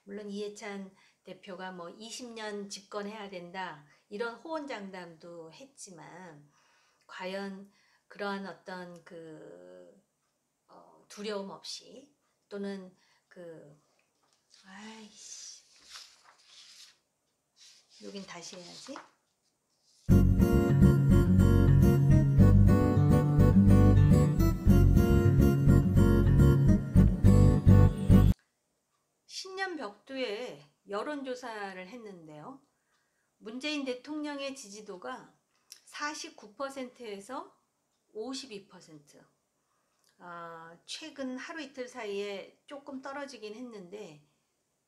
물론 이해찬 대표가 뭐 20년 집권해야 된다 이런 호언장담도 했지만 과연 그러한 어떤 두려움 없이 또는 아이씨 여긴 다시 해야지. 신년 벽두에 여론조사를 했는데요. 문재인 대통령의 지지도가 49%에서 52%. 최근 하루 이틀 사이에 조금 떨어지긴 했는데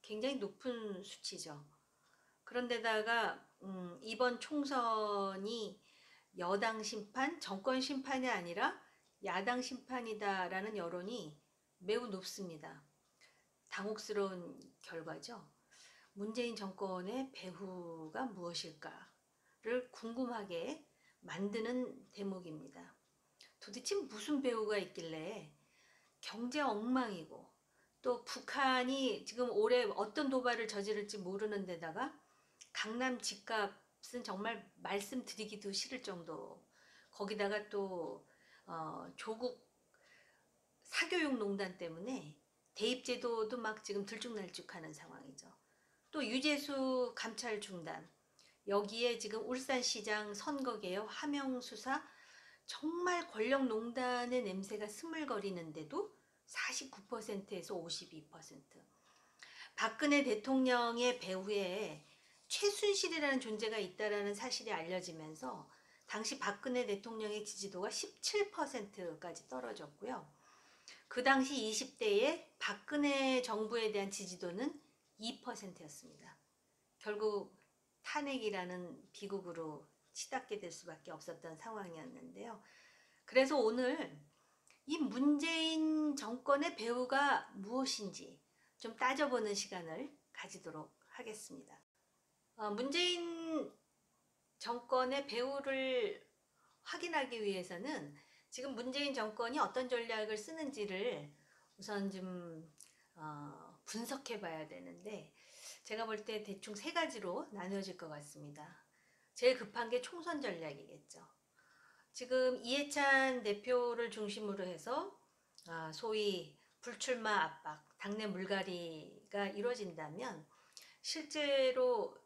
굉장히 높은 수치죠. 그런데다가 이번 총선이 여당 심판, 정권 심판이 아니라 야당 심판이다라는 여론이 매우 높습니다. 당혹스러운 결과죠. 문재인 정권의 배후가 무엇일까를 궁금하게 만드는 대목입니다. 도대체 무슨 배후가 있길래 경제 엉망이고 또 북한이 지금 올해 어떤 도발을 저지를지 모르는 데다가 강남 집값은 정말 말씀드리기도 싫을 정도, 거기다가 또 조국 사교육 농단 때문에 대입제도도 막 지금 들쭉날쭉하는 상황이죠. 또 유재수 감찰 중단, 여기에 지금 울산시장 선거개혁 하명수사, 정말 권력농단의 냄새가 스물거리는데도 49%에서 52%. 박근혜 대통령의 배후에 최순실이라는 존재가 있다는 사실이 알려지면서 당시 박근혜 대통령의 지지도가 17%까지 떨어졌고요. 그 당시 20대의 박근혜 정부에 대한 지지도는 2%였습니다. 결국 탄핵이라는 비극으로 치닫게 될 수밖에 없었던 상황이었는데요. 그래서 오늘 이 문재인 정권의 배후가 무엇인지 좀 따져보는 시간을 가지도록 하겠습니다. 문재인 정권의 배후를 확인하기 위해서는 지금 문재인 정권이 어떤 전략을 쓰는지를 우선 좀 분석해 봐야 되는데, 제가 볼 때 대충 세 가지로 나눠질 것 같습니다. 제일 급한 게 총선 전략이겠죠. 지금 이해찬 대표를 중심으로 해서 소위 불출마 압박, 당내 물갈이가 이루어진다면 실제로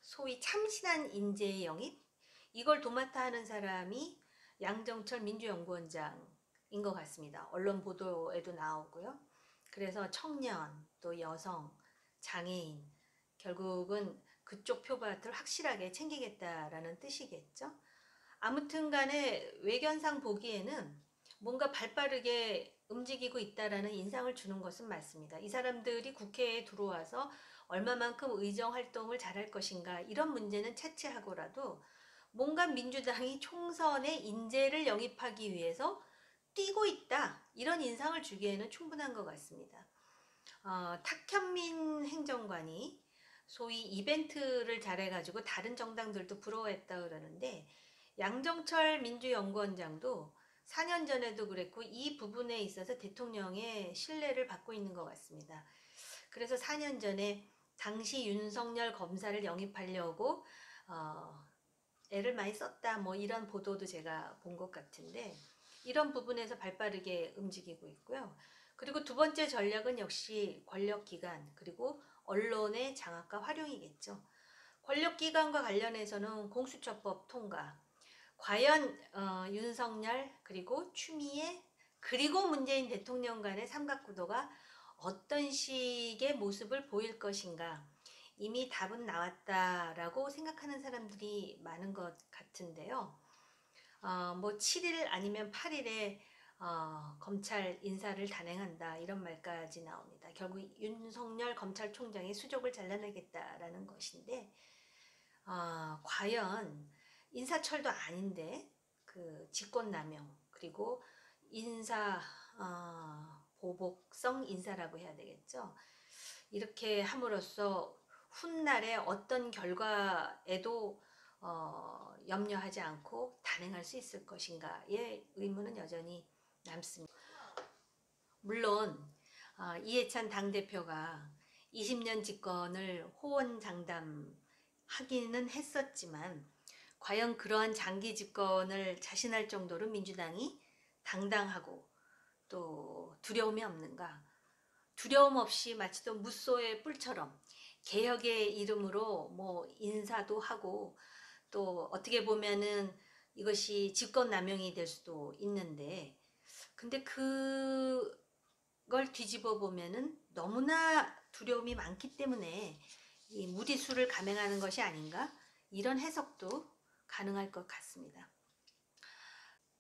소위 참신한 인재의 영입, 이걸 도맡아 하는 사람이 양정철 민주연구원장인 것 같습니다. 언론 보도에도 나오고요. 그래서 청년, 또 여성, 장애인, 결국은 그쪽 표밭을 확실하게 챙기겠다라는 뜻이겠죠. 아무튼 간에 외견상 보기에는 뭔가 발빠르게 움직이고 있다라는 인상을 주는 것은 맞습니다. 이 사람들이 국회에 들어와서 얼마만큼 의정 활동을 잘할 것인가, 이런 문제는 차치하고라도 뭔가 민주당이 총선에 인재를 영입하기 위해서 뛰고 있다, 이런 인상을 주기에는 충분한 것 같습니다. 탁현민 행정관이 소위 이벤트를 잘해가지고 다른 정당들도 부러워했다 그러는데, 양정철 민주연구원장도 4년 전에도 그랬고 이 부분에 있어서 대통령의 신뢰를 받고 있는 것 같습니다. 그래서 4년 전에 당시 윤석열 검사를 영입하려고 애를 많이 썼다, 뭐 이런 보도도 제가 본 것 같은데, 이런 부분에서 발빠르게 움직이고 있고요. 그리고 두 번째 전략은 역시 권력기관 그리고 언론의 장악과 활용이겠죠. 권력기관과 관련해서는 공수처법 통과, 과연 윤석열 그리고 추미애 그리고 문재인 대통령 간의 삼각구도가 어떤 식의 모습을 보일 것인가, 이미 답은 나왔다라고 생각하는 사람들이 많은 것 같은데요. 뭐 7일 아니면 8일에 검찰 인사를 단행한다, 이런 말까지 나옵니다. 결국 윤석열 검찰총장의 수족을 잘라내겠다라는 것인데, 과연 인사철도 아닌데 직권남용 그리고 인사 보복성 인사라고 해야 되겠죠. 이렇게 함으로써 훗날에 어떤 결과에도 염려하지 않고 단행할 수 있을 것인가의 의문은 여전히 남습니다. 물론 이해찬 당대표가 20년 집권을 호언장담하기는 했었지만 과연 그러한 장기 집권을 자신할 정도로 민주당이 당당하고 또 두려움이 없는가? 두려움 없이 마치 또 무소의 뿔처럼 개혁의 이름으로 뭐 인사도 하고 또 어떻게 보면은 이것이 직권남용이 될 수도 있는데, 근데 그걸 뒤집어 보면은 너무나 두려움이 많기 때문에 이 무리수를 감행하는 것이 아닌가, 이런 해석도 가능할 것 같습니다.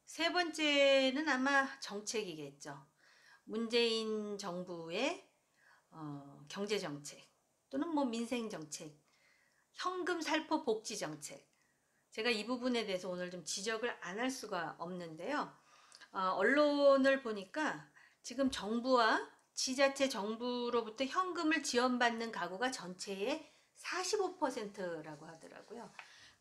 세 번째는 아마 정책이겠죠. 문재인 정부의 경제정책 또는 뭐 민생정책, 현금 살포 복지 정책. 제가 이 부분에 대해서 오늘 좀 지적을 안 할 수가 없는데요. 언론을 보니까 지금 정부와 지자체 정부로부터 현금을 지원받는 가구가 전체의 45%라고 하더라고요.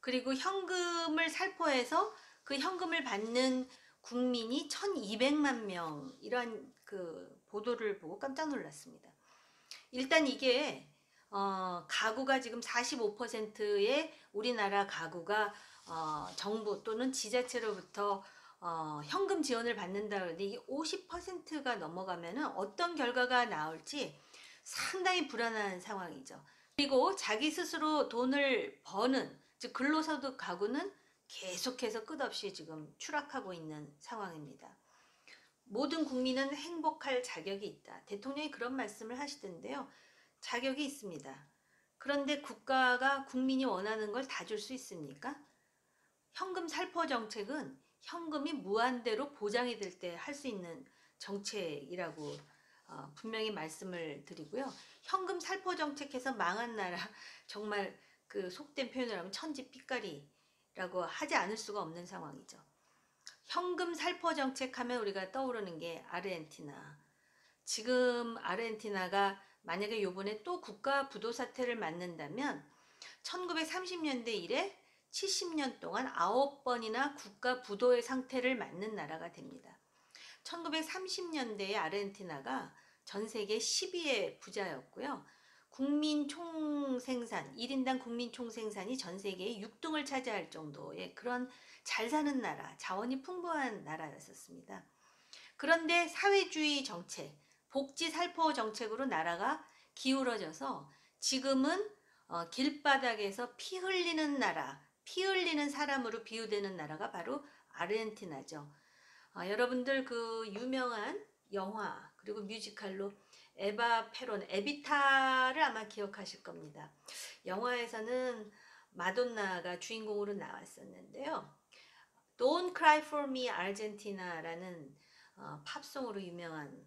그리고 현금을 살포해서 그 현금을 받는 국민이 1200만 명, 이런 그 보도를 보고 깜짝 놀랐습니다. 일단 이게 가구가 지금 45%의 우리나라 가구가 정부 또는 지자체로부터 현금 지원을 받는다 그러는데, 이게 50%가 넘어가면은 어떤 결과가 나올지 상당히 불안한 상황이죠. 그리고 자기 스스로 돈을 버는, 즉 근로소득 가구는 계속해서 끝없이 지금 추락하고 있는 상황입니다. 모든 국민은 행복할 자격이 있다. 대통령이 그런 말씀을 하시던데요. 자격이 있습니다. 그런데 국가가 국민이 원하는 걸 다 줄 수 있습니까? 현금 살포 정책은 현금이 무한대로 보장이 될 때 할 수 있는 정책이라고 분명히 말씀을 드리고요. 현금 살포 정책해서 망한 나라, 정말 그 속된 표현을 하면 천지빛깔이라고 하지 않을 수가 없는 상황이죠. 현금 살포 정책하면 우리가 떠오르는 게 아르헨티나. 지금 아르헨티나가 만약에 요번에 또 국가 부도 사태를 맞는다면 1930년대 이래 70년 동안 9번이나 국가 부도의 상태를 맞는 나라가 됩니다. 1930년대에 아르헨티나가 전 세계 10위의 부자였고요. 국민 총생산, 1인당 국민 총생산이 전 세계의 6등을 차지할 정도의 그런 잘 사는 나라, 자원이 풍부한 나라였었습니다. 그런데 사회주의 정책, 복지 살포 정책으로 나라가 기울어져서 지금은 길바닥에서 피 흘리는 나라, 피 흘리는 사람으로 비유되는 나라가 바로 아르헨티나죠. 여러분들 그 유명한 영화 그리고 뮤지컬로 에바 페론, 에비타를 아마 기억하실 겁니다. 영화에서는 마돈나가 주인공으로 나왔었는데요. Don't Cry For Me Argentina라는 팝송으로 유명한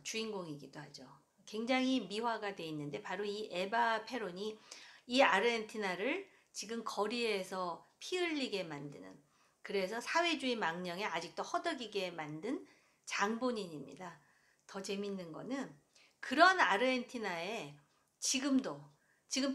주인공이기도 하죠. 굉장히 미화가 돼 있는데 바로 이 에바 페론이 이 아르헨티나를 지금 거리에서 피 흘리게 만드는, 그래서 사회주의 망령에 아직도 허덕이게 만든 장본인입니다. 더 재밌는 거는 그런 아르헨티나에 지금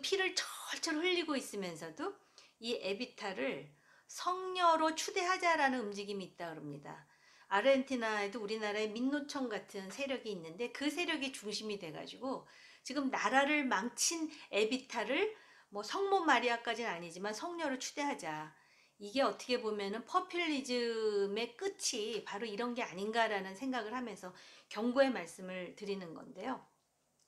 피를 철철 흘리고 있으면서도 이 에비타를 성녀로 추대하자라는 움직임이 있다 그럽니다. 아르헨티나에도 우리나라의 민노총 같은 세력이 있는데 그 세력이 중심이 돼가지고 지금 나라를 망친 에비타를 뭐 성모 마리아까지는 아니지만 성녀로 추대하자. 이게 어떻게 보면은 퍼퓰리즘의 끝이 바로 이런 게 아닌가라는 생각을 하면서 경고의 말씀을 드리는 건데요.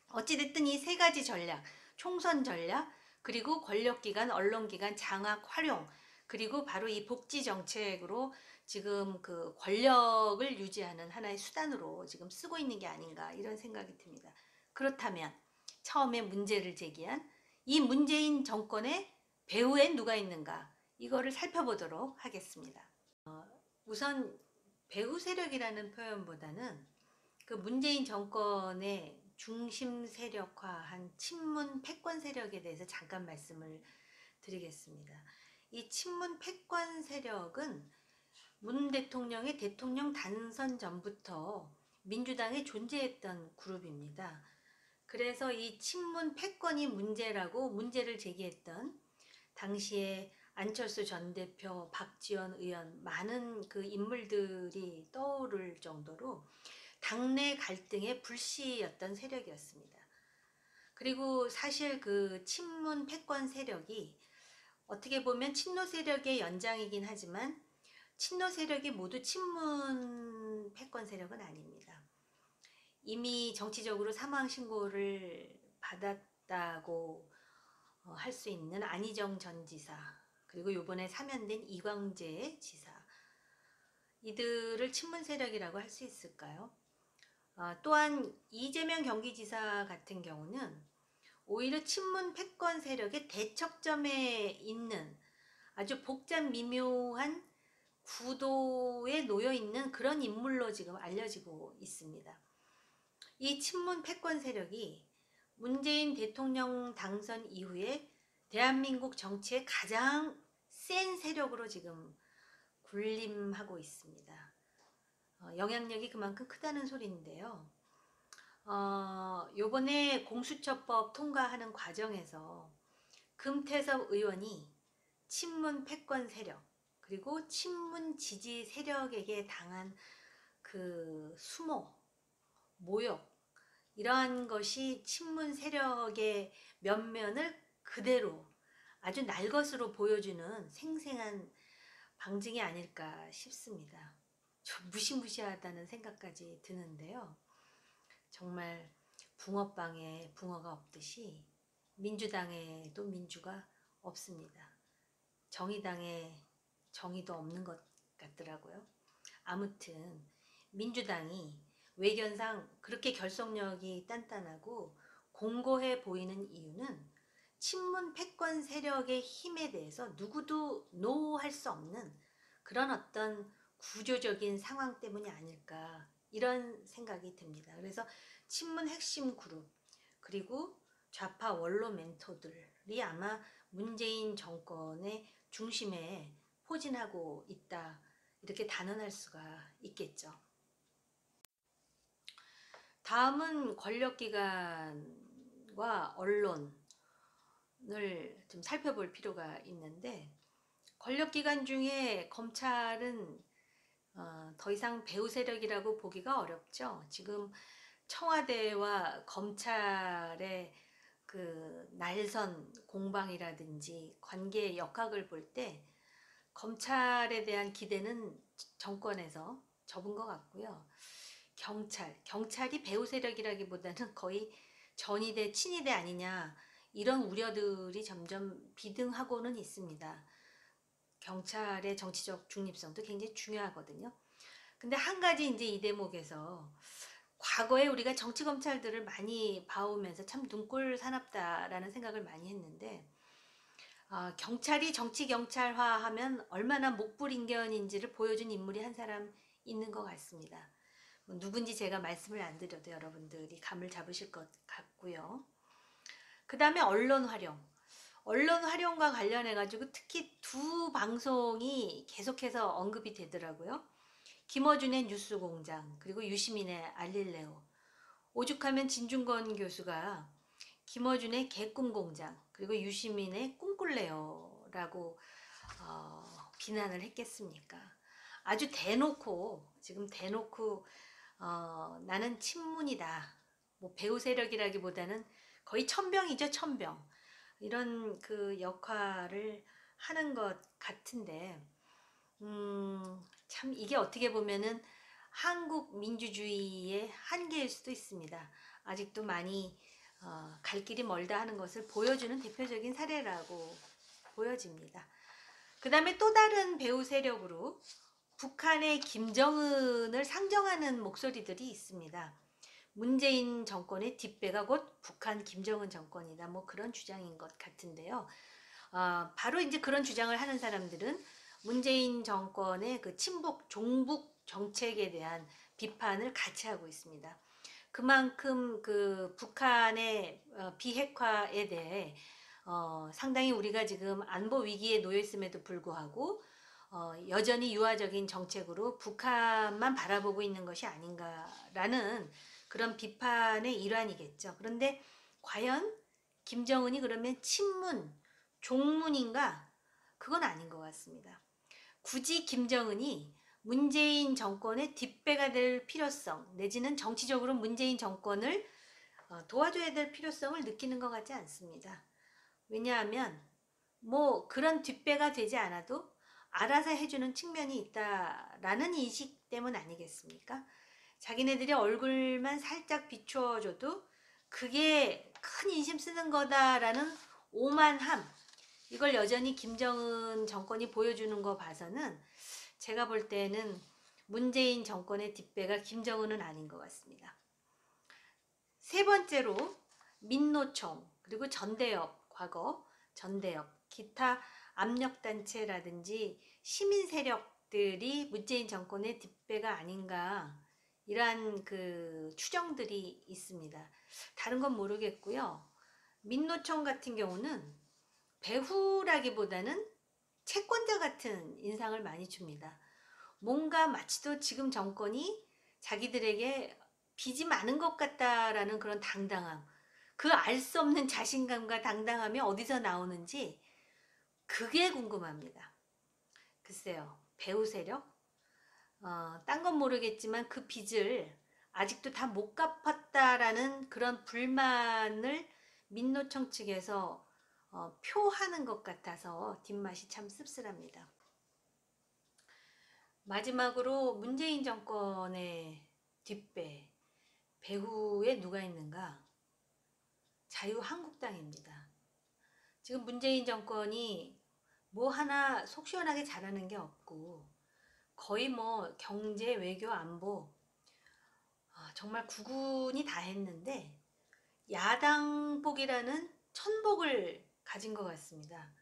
어찌됐든 이 세 가지 전략, 총선 전략, 그리고 권력기관, 언론기관 장악, 활용, 그리고 바로 이 복지 정책으로 지금 그 권력을 유지하는 하나의 수단으로 지금 쓰고 있는 게 아닌가, 이런 생각이 듭니다. 그렇다면 처음에 문제를 제기한 이 문재인 정권의 배후엔 누가 있는가, 이거를 살펴보도록 하겠습니다. 우선 배후 세력이라는 표현보다는 그 문재인 정권의 중심 세력화한 친문 패권 세력에 대해서 잠깐 말씀을 드리겠습니다. 이 친문 패권 세력은 문 대통령의 대통령 당선 전부터 민주당에 존재했던 그룹입니다. 그래서 이 친문 패권이 문제라고 문제를 제기했던 당시에 안철수 전 대표, 박지원 의원, 많은 그 인물들이 떠오를 정도로 당내 갈등의 불씨였던 세력이었습니다. 그리고 사실 그 친문 패권 세력이 어떻게 보면 친노 세력의 연장이긴 하지만 친노 세력이 모두 친문 패권 세력은 아닙니다. 이미 정치적으로 사망 신고를 받았다고 할 수 있는 안희정 전 지사, 그리고 요번에 사면된 이광재 지사, 이들을 친문 세력이라고 할 수 있을까요? 또한 이재명 경기지사 같은 경우는 오히려 친문 패권 세력의 대척점에 있는 아주 복잡 미묘한 구도에 놓여 있는 그런 인물로 지금 알려지고 있습니다. 이 친문 패권 세력이 문재인 대통령 당선 이후에 대한민국 정치의 가장 센 세력으로 지금 군림하고 있습니다. 영향력이 그만큼 크다는 소리인데요. 요번에 공수처법 통과하는 과정에서 금태섭 의원이 친문 패권 세력 그리고 친문 지지 세력에게 당한 그 수모, 모욕, 이러한 것이 친문 세력의 면면을 그대로 아주 날것으로 보여주는 생생한 방증이 아닐까 싶습니다. 좀 무시무시하다는 생각까지 드는데요. 정말 붕어빵에 붕어가 없듯이 민주당에도 민주가 없습니다. 정의당에 정의도 없는 것 같더라고요. 아무튼 민주당이 외견상 그렇게 결속력이 단단하고 공고해 보이는 이유는 친문 패권 세력의 힘에 대해서 누구도 노할 수 없는 그런 어떤 구조적인 상황 때문이 아닐까, 이런 생각이 듭니다. 그래서 친문 핵심 그룹 그리고 좌파 원로 멘토들이 아마 문재인 정권의 중심에 포진하고 있다, 이렇게 단언할 수가 있겠죠. 다음은 권력기관과 언론을 좀 살펴볼 필요가 있는데, 권력기관 중에 검찰은 더 이상 배후 세력이라고 보기가 어렵죠. 지금 청와대와 검찰의 그 날선 공방이라든지 관계 역학을 볼 때 검찰에 대한 기대는 정권에서 접은 것 같고요. 경찰이 배후 세력이라기보다는 거의 전위대 친위대 아니냐, 이런 우려들이 점점 비등하고는 있습니다. 경찰의 정치적 중립성도 굉장히 중요하거든요. 근데 한 가지 이제 이 대목에서 과거에 우리가 정치검찰들을 많이 봐오면서 참 눈꼴 사납다라는 생각을 많이 했는데, 경찰이 정치경찰화하면 얼마나 목불인견인지를 보여준 인물이 한 사람 있는 것 같습니다. 누군지 제가 말씀을 안 드려도 여러분들이 감을 잡으실 것 같고요. 그 다음에 언론 활용과 관련해 가지고 특히 두 방송이 계속해서 언급이 되더라고요. 김어준의 뉴스공장, 그리고 유시민의 알릴레오. 오죽하면 진중권 교수가 김어준의 개꿈공장, 그리고 유시민의 꿈꿀래요라고 비난을 했겠습니까? 아주 지금 대놓고 나는 친문이다, 뭐 배후 세력이라기보다는 거의 천병이죠, 천병. 이런 그 역할을 하는 것 같은데, 참 이게 어떻게 보면은 한국 민주주의의 한계일 수도 있습니다. 아직도 많이 갈 길이 멀다 하는 것을 보여주는 대표적인 사례라고 보여집니다. 그 다음에 또 다른 배후 세력으로 북한의 김정은을 상정하는 목소리들이 있습니다. 문재인 정권의 뒷배가 곧 북한 김정은 정권이다, 뭐 그런 주장인 것 같은데요. 바로 이제 그런 주장을 하는 사람들은 문재인 정권의 그 친북 종북 정책에 대한 비판을 같이 하고 있습니다. 그만큼 그 북한의 비핵화에 대해 상당히 우리가 지금 안보 위기에 놓여 있음에도 불구하고 여전히 유화적인 정책으로 북한만 바라보고 있는 것이 아닌가라는 그런 비판의 일환이겠죠. 그런데 과연 김정은이 그러면 친문, 종문인가? 그건 아닌 것 같습니다. 굳이 김정은이 문재인 정권의 뒷배가 될 필요성, 내지는 정치적으로 문재인 정권을 도와줘야 될 필요성을 느끼는 것 같지 않습니다. 왜냐하면 뭐 그런 뒷배가 되지 않아도 알아서 해주는 측면이 있다라는 인식 때문 아니겠습니까? 자기네들이 얼굴만 살짝 비추어줘도 그게 큰 인심 쓰는 거다라는 오만함, 이걸 여전히 김정은 정권이 보여주는 거 봐서는 제가 볼 때는 문재인 정권의 뒷배가 김정은은 아닌 것 같습니다. 세 번째로 민노총, 그리고 전대협, 과거 전대협, 기타 압력단체라든지 시민 세력들이 문재인 정권의 뒷배가 아닌가, 이러한 그 추정들이 있습니다. 다른 건 모르겠고요. 민노총 같은 경우는 배후라기보다는 채권자 같은 인상을 많이 줍니다. 뭔가 마치도 지금 정권이 자기들에게 빚이 많은 것 같다라는 그런 당당함, 그 알 수 없는 자신감과 당당함이 어디서 나오는지 그게 궁금합니다. 글쎄요, 배후 세력? 딴 건 모르겠지만 그 빚을 아직도 다 못 갚았다라는 그런 불만을 민노총 측에서 표하는 것 같아서 뒷맛이 참 씁쓸합니다. 마지막으로 문재인 정권의 뒷배, 배후에 누가 있는가? 자유한국당입니다. 지금 문재인 정권이 뭐 하나 속 시원하게 잘하는 게 없고 거의 뭐 경제, 외교, 안보 정말 구군이 다 했는데 야당복이라는 천복을 가진 것 같습니다.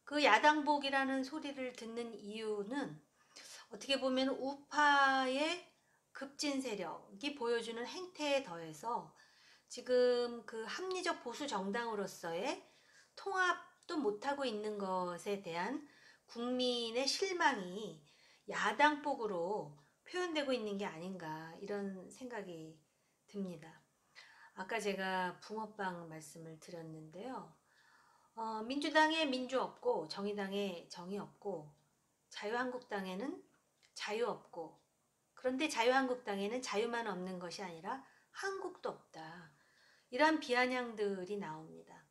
그 야당복이라는 소리를 듣는 이유는 어떻게 보면 우파의 급진 세력이 보여주는 행태에 더해서 지금 그 합리적 보수 정당으로서의 통합도 못하고 있는 것에 대한 국민의 실망이 야당복으로 표현되고 있는 게 아닌가, 이런 생각이 듭니다. 아까 제가 붕어빵 말씀을 드렸는데요. 민주당에 민주 없고 정의당에 정의 없고 자유한국당에는 자유 없고, 그런데 자유한국당에는 자유만 없는 것이 아니라 한국도 없다, 이런 비아냥들이 나옵니다.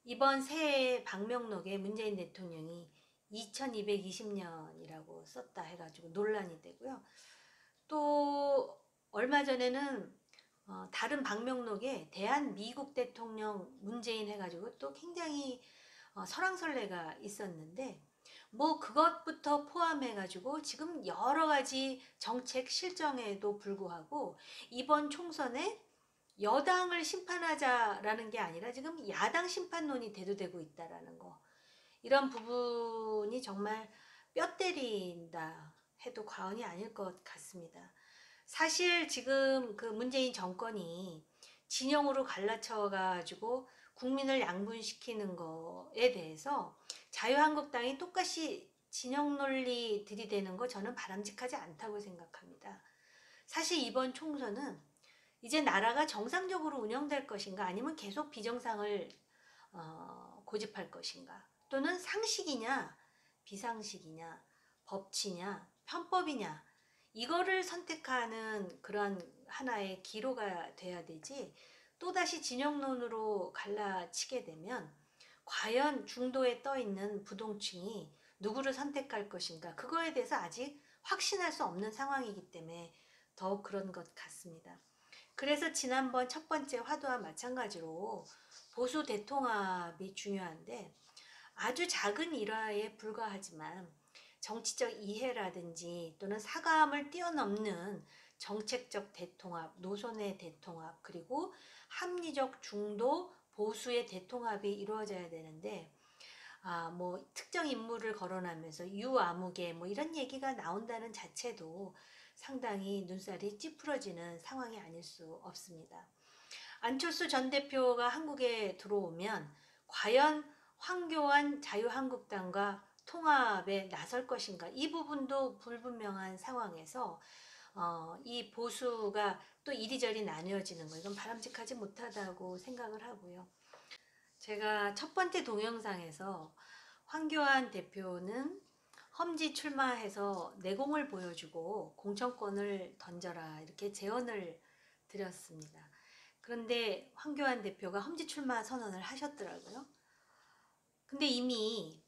이번 새해 방명록에 문재인 대통령이 2220년이라고 썼다 해가지고 논란이 되고요. 또 얼마 전에는 다른 방명록에 대한미국 대통령 문재인 해가지고 또 굉장히 설왕설래가 있었는데, 뭐 그것부터 포함해가지고 지금 여러 가지 정책 실정에도 불구하고 이번 총선에 여당을 심판하자라는 게 아니라 지금 야당 심판론이 대두되고 있다라는 거, 이런 부분이 정말 뼈 때린다 해도 과언이 아닐 것 같습니다. 사실 지금 그 문재인 정권이 진영으로 갈라쳐 가지고 국민을 양분시키는 거에 대해서 자유한국당이 똑같이 진영 논리 들이대는 거 저는 바람직하지 않다고 생각합니다. 사실 이번 총선은 이제 나라가 정상적으로 운영될 것인가, 아니면 계속 비정상을 고집할 것인가, 또는 상식이냐 비상식이냐, 법치냐 편법이냐, 이거를 선택하는 그런 하나의 기로가 돼야 되지, 또다시 진영론으로 갈라치게 되면 과연 중도에 떠 있는 부동층이 누구를 선택할 것인가, 그거에 대해서 아직 확신할 수 없는 상황이기 때문에 더욱 그런 것 같습니다. 그래서 지난번 첫 번째 화두와 마찬가지로 보수 대통합이 중요한데, 아주 작은 일화에 불과하지만 정치적 이해라든지 또는 사감을 뛰어넘는 정책적 대통합, 노선의 대통합, 그리고 합리적 중도 보수의 대통합이 이루어져야 되는데, 뭐 특정 인물을 거론하면서 유아무개 뭐 이런 얘기가 나온다는 자체도 상당히 눈살이 찌푸러지는 상황이 아닐 수 없습니다. 안철수 전 대표가 한국에 들어오면 과연 황교안 자유한국당과 통합에 나설 것인가, 이 부분도 불분명한 상황에서 이 보수가 또 이리저리 나뉘어지는 거, 이건 바람직하지 못하다고 생각을 하고요. 제가 첫 번째 동영상에서 황교안 대표는 험지 출마해서 내공을 보여주고 공천권을 던져라, 이렇게 제언을 드렸습니다. 그런데 황교안 대표가 험지 출마 선언을 하셨더라고요. 근데 이미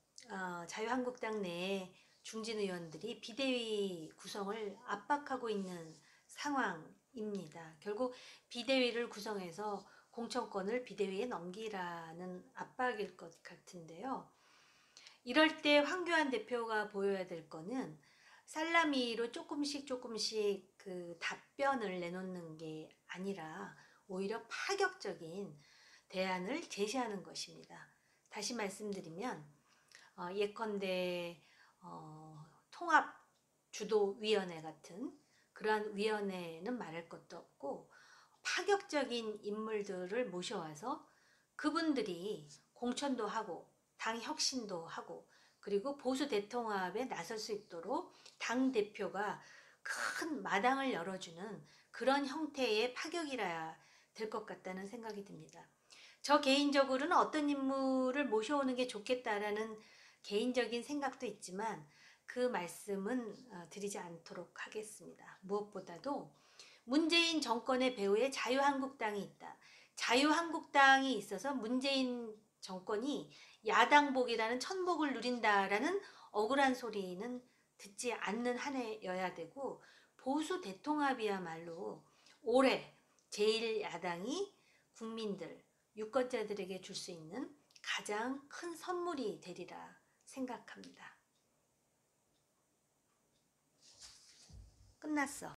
자유한국당 내 중진 의원들이 비대위 구성을 압박하고 있는 상황입니다. 결국 비대위를 구성해서 공천권을 비대위에 넘기라는 압박일 것 같은데요. 이럴 때 황교안 대표가 보여야 될 거는 살라미로 조금씩 그 답변을 내놓는 게 아니라 오히려 파격적인 대안을 제시하는 것입니다. 다시 말씀드리면 예컨대 통합주도위원회 같은 그러한 위원회는 말할 것도 없고 파격적인 인물들을 모셔와서 그분들이 공천도 하고 당 혁신도 하고 그리고 보수 대통합에 나설 수 있도록 당 대표가 큰 마당을 열어주는 그런 형태의 파격이라야 될 것 같다는 생각이 듭니다. 저 개인적으로는 어떤 인물을 모셔오는 게 좋겠다라는 개인적인 생각도 있지만 그 말씀은 드리지 않도록 하겠습니다. 무엇보다도 문재인 정권의 배후에 자유한국당이 있다. 자유한국당이 있어서 문재인 정권이 야당복이라는 천복을 누린다라는 억울한 소리는 듣지 않는 한 해여야 되고 보수 대통합이야말로 올해 제1야당이 국민들, 유권자들에게 줄 수 있는 가장 큰 선물이 되리라 생각합니다. 끝났어.